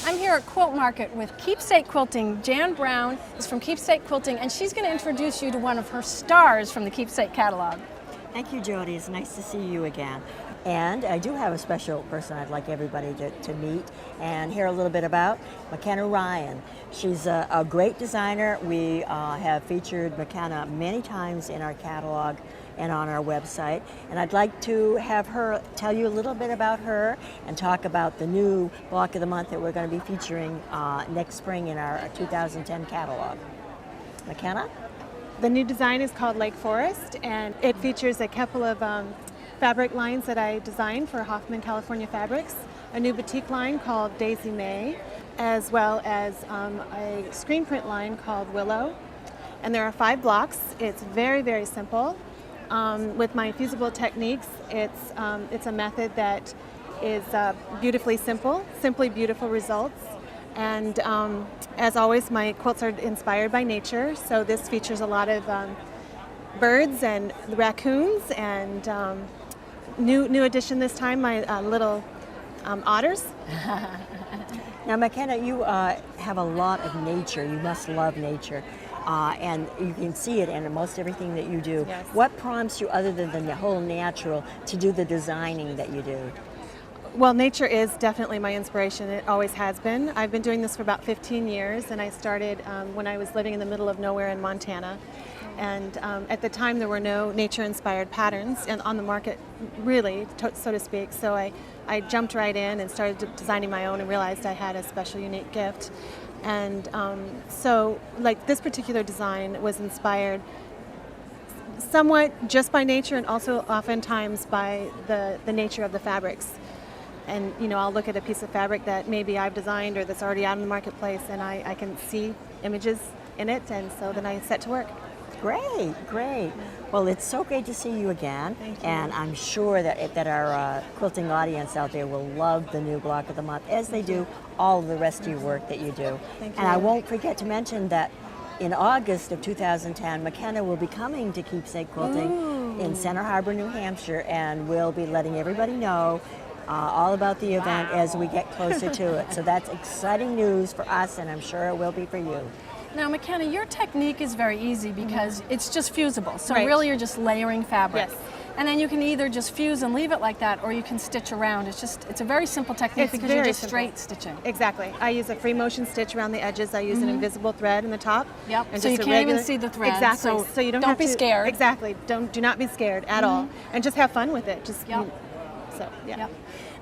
I'm here at Quilt Market with Keepsake Quilting. Jan Brown is from Keepsake Quilting, and she's going to introduce you to one of her stars from the Keepsake catalog. Thank you, Jody. It's nice to see you again. And I do have a special person I'd like everybody to meet and hear a little bit about, McKenna Ryan. She's a great designer. We have featured McKenna many times in our catalog and on our website. And I'd like to have her tell you a little bit about her and talk about the new block of the month that we're going to be featuring next spring in our 2010 catalog. McKenna? The new design is called Lake Forest, and it features a couple of fabric lines that I designed for Hoffman California Fabrics, a new boutique line called Daisy May, as well as a screen print line called Willow. And there are 5 blocks. It's very, very simple. With my fusible techniques, it's a method that is beautifully simple, simply beautiful results. And as always, my quilts are inspired by nature, so this features a lot of birds and raccoons, and new addition this time, my little otters. Now, McKenna, you have a lot of nature. You must love nature. And you can see it in most everything that you do. Yes. What prompts you, other than the whole natural, to do the designing that you do? Well, nature is definitely my inspiration. It always has been. I've been doing this for about 15 years, and I started when I was living in the middle of nowhere in Montana. And at the time, there were no nature-inspired patterns and on the market, really, so to speak. So I jumped right in and started designing my own and realized I had a special, unique gift. And so, like, this particular design was inspired somewhat just by nature, and also oftentimes by the nature of the fabrics. And, you know, I'll look at a piece of fabric that maybe I've designed or that's already out in the marketplace, and I can see images in it, and so then I set to work. Great, great. Well, it's so great to see you again. Thank you. And I'm sure that our quilting audience out there will love the new block of the month, as they do all of the rest of your work that you do. Thank And you. I won't forget to mention that in August of 2010, McKenna will be coming to Keepsake Quilting in Center Harbor, New Hampshire, and we'll be letting everybody know all about the event as we get closer to it. So that's exciting news for us, and I'm sure it will be for you. Now, McKenna, your technique is very easy because it's just fusible. So Right. really you're just layering fabric. Yes. And then you can either just fuse and leave it like that, or you can stitch around. It's a very simple technique It's because you're very just simple. straight stitching. Exactly. I use a free motion stitch around the edges. I use an invisible thread in the top. Yep. And So just you a can't even regular- see the thread. Exactly. So you don't don't have be to, scared. Exactly. Do not be scared at all, and just have fun with it. Just Yep. So yeah. Yep.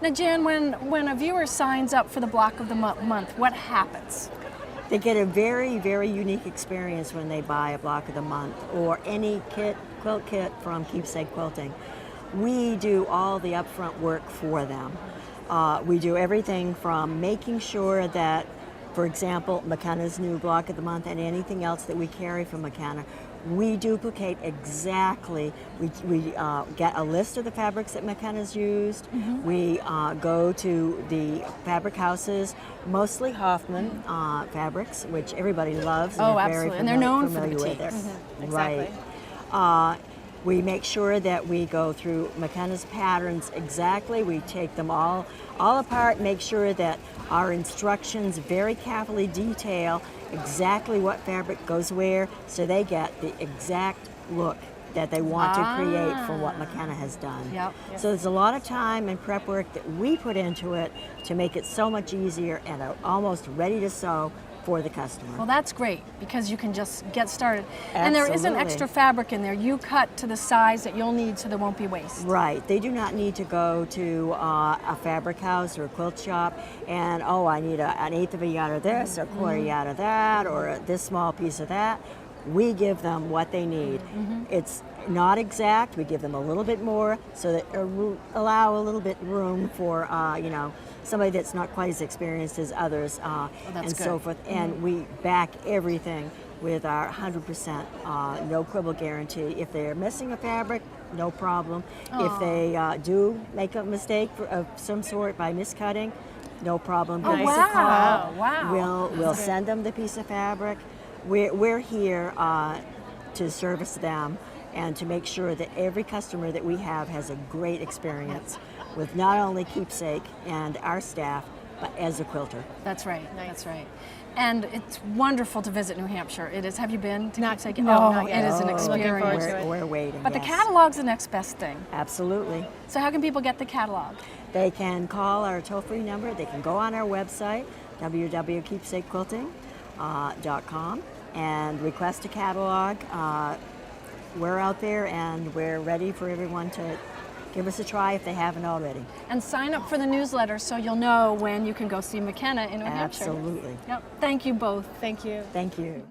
Now, Jan, when a viewer signs up for the block of the month, what happens? They get a very, very unique experience when they buy a block of the month or any quilt kit from Keepsake Quilting. We do all the upfront work for them. We do everything from making sure that, for example, McKenna's new block of the month and anything else that we carry from McKenna, we duplicate exactly. We get a list of the fabrics that McKenna's used. We go to the fabric houses, mostly Hoffman fabrics, which everybody loves. Oh, they're absolutely. Very And they're known for the familiar with boutiques. it. Exactly. Right. We make sure that we go through McKenna's patterns exactly. We take them all apart, make sure that our instructions very carefully detail exactly what fabric goes where, so they get the exact look that they want to create for what McKenna has done. Yep. So there's a lot of time and prep work that we put into it to make it so much easier and almost ready to sew for the customer. Well, that's great because you can just get started. And there isn't Absolutely. extra fabric in there. You cut to the size that you'll need so there won't be waste. Right. They do not need to go to a fabric house or a quilt shop and, oh, I need an eighth of a yard of this or a quarter yard of that or this small piece of that. We give them what they need. It's not exact. We give them a little bit more so that allow a little bit room for, somebody that's not quite as experienced as others and good. so forth. And we back everything with our 100% no quibble guarantee. If they're missing a fabric, no problem. If they do make a mistake of some sort by miscutting, no problem. Oh, Give us a wow. call. Wow. We'll send them the piece of fabric. We're here to service them and to make sure that every customer that we have has a great experience with not only Keepsake and our staff, but as a quilter. That's right. Nice. That's right. And it's wonderful to visit New Hampshire. It is. Have you been to Not- Keepsake? no, Oh, not yet. it is an Oh. Looking forward experience. to it. We're waiting. But the yes. catalog's the next best thing. Absolutely. So how can people get the catalog? They can call our toll-free number. They can go on our website, www.keepsakequilting.com, and request a catalog. We're out there and we're ready for everyone to give us a try if they haven't already. And sign up for the newsletter so you'll know when you can go see McKenna in New Hampshire. Absolutely. Yep. Thank you both. Thank you. Thank you.